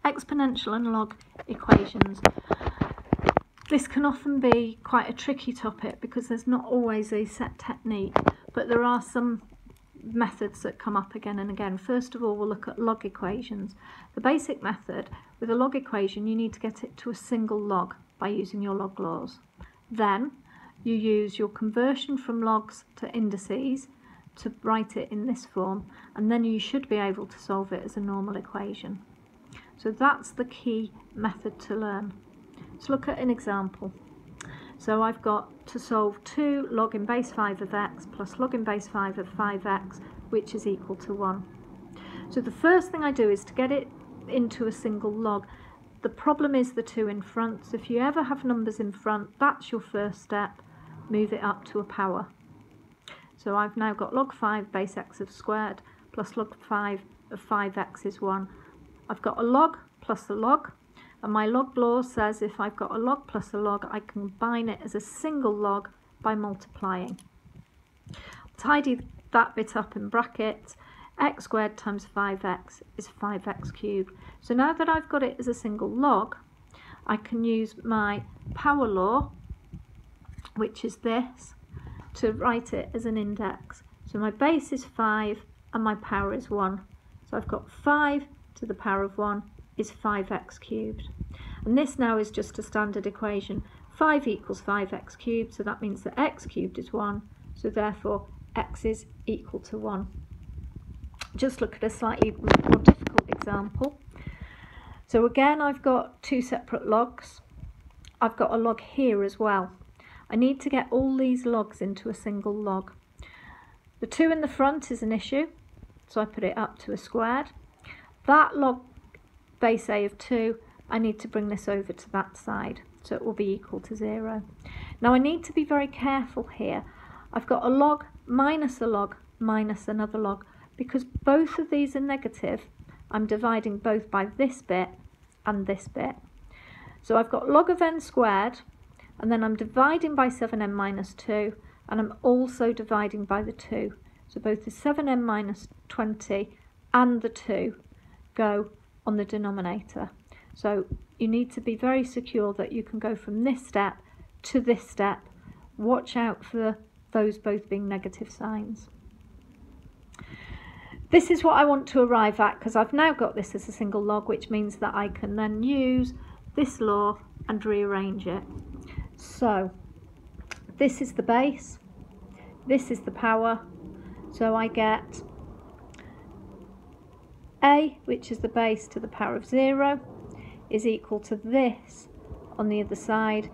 exponential and log equations. This can often be quite a tricky topic because there's not always a set technique, but there are some methods that come up again and again. First of all, we'll look at log equations. The basic method with a log equation, you need to get it to a single log by using your log laws. Then you use your conversion from logs to indices to write it in this form, and then you should be able to solve it as a normal equation. So that's the key method to learn. Let's look at an example. So I've got to solve 2 log in base 5 of x plus log in base 5 of 5x, which is equal to 1. So the first thing I do is to get it into a single log. The problem is the 2 in front, so if you ever have numbers in front, that's your first step. Move it up to a power. So I've now got log 5 base x of squared plus log 5 of 5x is 1. I've got a log plus a log, and my log law says if I've got a log plus a log, I can combine it as a single log by multiplying. Tidy that bit up in brackets. X squared times 5x is 5x cubed. So now that I've got it as a single log, I can use my power law, which is this, to write it as an index. So my base is 5 and my power is 1. So I've got 5 to the power of 1 is 5x cubed. And this now is just a standard equation. 5 equals 5x cubed, so that means that x cubed is 1, so therefore x is equal to 1. Just look at a slightly more difficult example. So again, I've got 2 separate logs. I've got a log here as well. I need to get all these logs into a single log. The 2 in the front is an issue, so I put it up to a squared. That log base a of 2, I need to bring this over to that side, so it will be equal to 0. Now I need to be very careful here. I've got a log minus another log. Because both of these are negative, I'm dividing both by this bit and this bit. So I've got log of n squared, and then I'm dividing by 7n minus 2, and I'm also dividing by the 2. So both the 7n minus 20 and the 2 go on the denominator. So you need to be very secure that you can go from this step to this step. Watch out for those both being negative signs. This is what I want to arrive at because I've now got this as a single log, which means that I can then use this law and rearrange it. So this is the base, this is the power, so I get a, which is the base to the power of 0, is equal to this on the other side.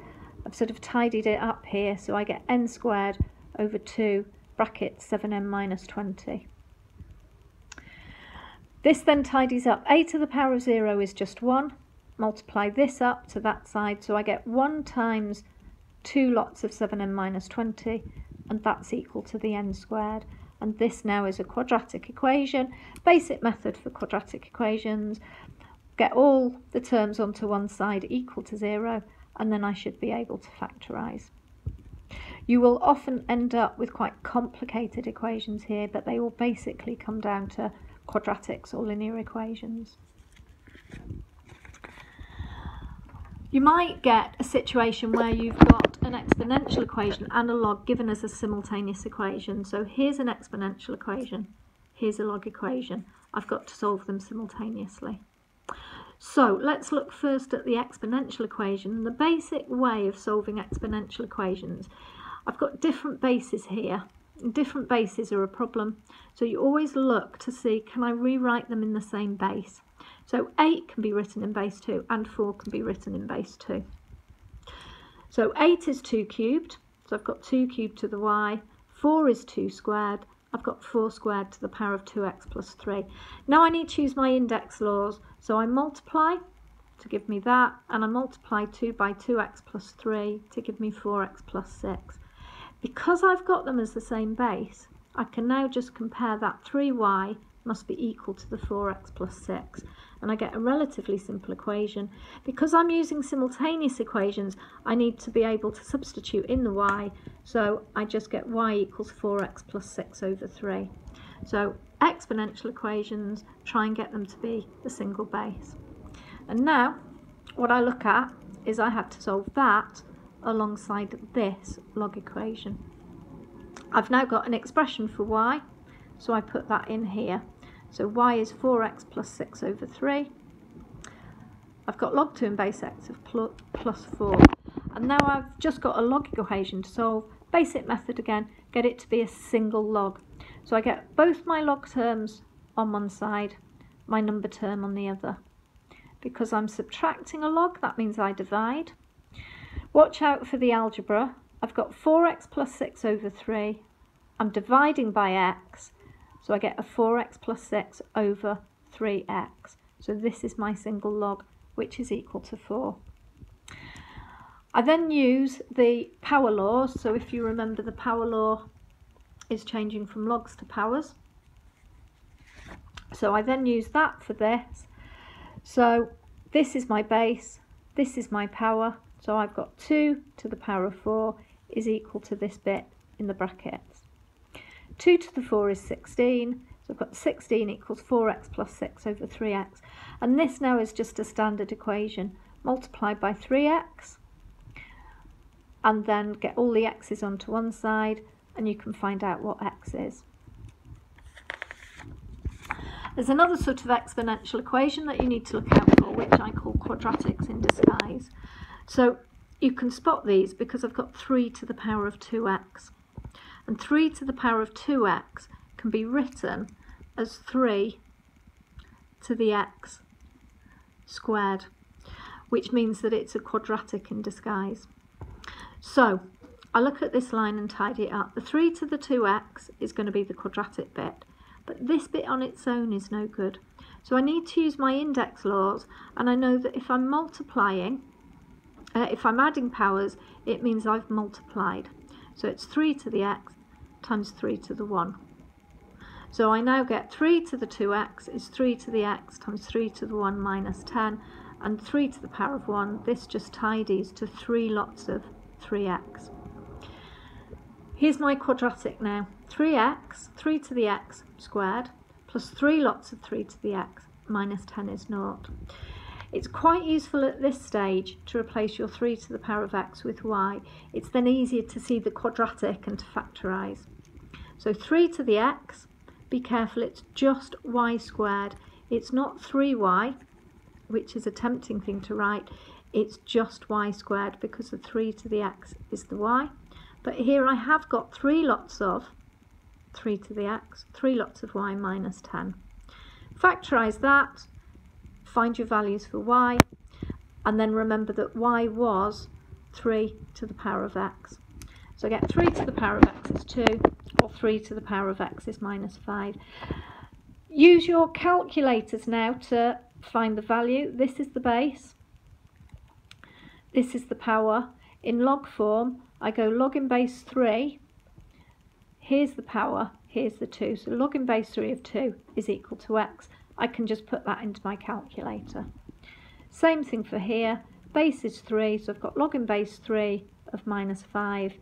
I've sort of tidied it up here, so I get n squared over 2 bracket 7n minus 20. This then tidies up. A to the power of 0 is just 1. Multiply this up to that side, so I get 1 times 2 lots of 7n minus 20, and that's equal to the n squared. And this now is a quadratic equation. Basic method for quadratic equations. Get all the terms onto one side equal to 0, and then I should be able to factorise. You will often end up with quite complicated equations here, but they will basically come down to quadratics or linear equations. You might get a situation where you've got an exponential equation and a log given as a simultaneous equation. So here's an exponential equation, here's a log equation. I've got to solve them simultaneously. So let's look first at the exponential equation. The basic way of solving exponential equations, I've got different bases here. Different bases are a problem, so you always look to see, can I rewrite them in the same base? So 8 can be written in base 2 and 4 can be written in base 2. So 8 is 2 cubed, so I've got 2 cubed to the y. 4 is 2 squared, I've got 4 squared to the power of 2x plus 3. Now I need to use my index laws, so I multiply to give me that, and I multiply 2 by 2x plus 3 to give me 4x plus 6. Because I've got them as the same base, I can now just compare that 3y must be equal to the 4x plus 6, and I get a relatively simple equation. Because I'm using simultaneous equations, I need to be able to substitute in the y, so I just get y equals 4x plus 6 over 3. So exponential equations, try and get them to be the single base. And now what I look at is I have to solve that alongside this log equation. I've now got an expression for y, so I put that in here. So y is 4x plus 6 over 3. I've got log 2 and base x of plus 4. And now I've just got a log equation to solve. Basic method again, get it to be a single log. So I get both my log terms on one side, my number term on the other. Because I'm subtracting a log, that means I divide. Watch out for the algebra. I've got 4x plus 6 over 3. I'm dividing by x, so I get a 4x plus 6 over 3x. So this is my single log, which is equal to 4. I then use the power laws. So if you remember, the power law is changing from logs to powers. So I then use that for this. So this is my base, this is my power. So I've got 2 to the power of 4 is equal to this bit in the brackets. 2 to the 4 is 16. So I've got 16 equals 4x plus 6 over 3x. And this now is just a standard equation. Multiplied by 3x. And then get all the x's onto one side. And you can find out what x is. There's another sort of exponential equation that you need to look out for, which I call quadratics in disguise. So you can spot these because I've got 3 to the power of 2x. And 3 to the power of 2x can be written as 3 to the x squared, which means that it's a quadratic in disguise. So I look at this line and tidy it up. The 3 to the 2x is going to be the quadratic bit. But this bit on its own is no good. So I need to use my index laws, and I know that if I'm multiplying, if I'm adding powers, it means I've multiplied. So it's 3 to the x times 3 to the 1. So I now get 3 to the 2x is 3 to the x times 3 to the 1 minus 10, and 3 to the power of 1, this just tidies to 3 lots of 3x. Here's my quadratic now. 3x, 3 to the x squared, plus 3 lots of 3 to the x, minus 10 is 0. It's quite useful at this stage to replace your 3 to the power of x with y. It's then easier to see the quadratic and to factorise. So 3 to the x, be careful, it's just y squared. It's not 3y, which is a tempting thing to write. It's just y squared because the 3 to the x is the y. But here I have got 3 lots of 3 to the x, 3 lots of y minus 10. Factorise that, find your values for y, and then remember that y was 3 to the power of x. So I get 3 to the power of x is 2, or 3 to the power of x is minus 5. Use your calculators now to find the value. This is the base, this is the power. In log form, I go log in base 3, here's the power, here's the 2. So log in base 3 of 2 is equal to x. I can just put that into my calculator. Same thing for here, base is 3, so I've got log in base 3 of minus 5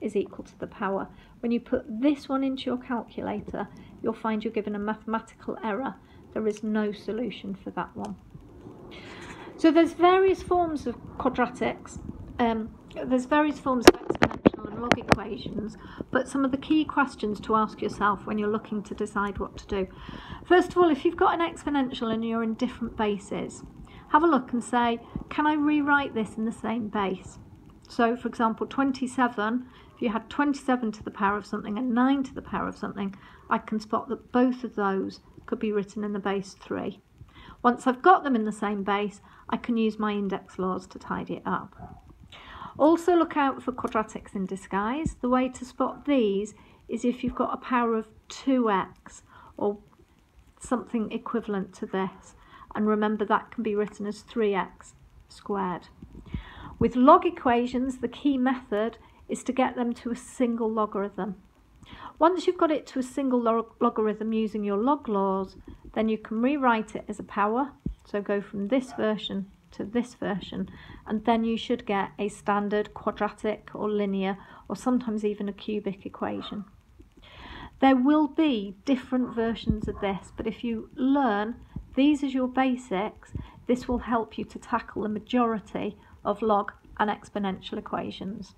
is equal to the power. When you put this one into your calculator, you'll find you're given a mathematical error. There is no solution for that one. So there's various forms of quadratics. There's various forms of exponential and log equations, but some of the key questions to ask yourself when you're looking to decide what to do. First of all, if you've got an exponential and you're in different bases, have a look and say, can I rewrite this in the same base? So, for example, 27, if you had 27 to the power of something and 9 to the power of something, I can spot that both of those could be written in the base 3. Once I've got them in the same base, I can use my index laws to tidy it up. Also look out for quadratics in disguise. The way to spot these is if you've got a power of 2x or something equivalent to this. And remember that can be written as 3x squared. With log equations, the key method is to get them to a single logarithm. Once you've got it to a single logarithm using your log laws, then you can rewrite it as a power. So go from this version to this version, and then you should get a standard quadratic or linear or sometimes even a cubic equation. There will be different versions of this, but if you learn these as your basics, This will help you to tackle the majority of log and exponential equations.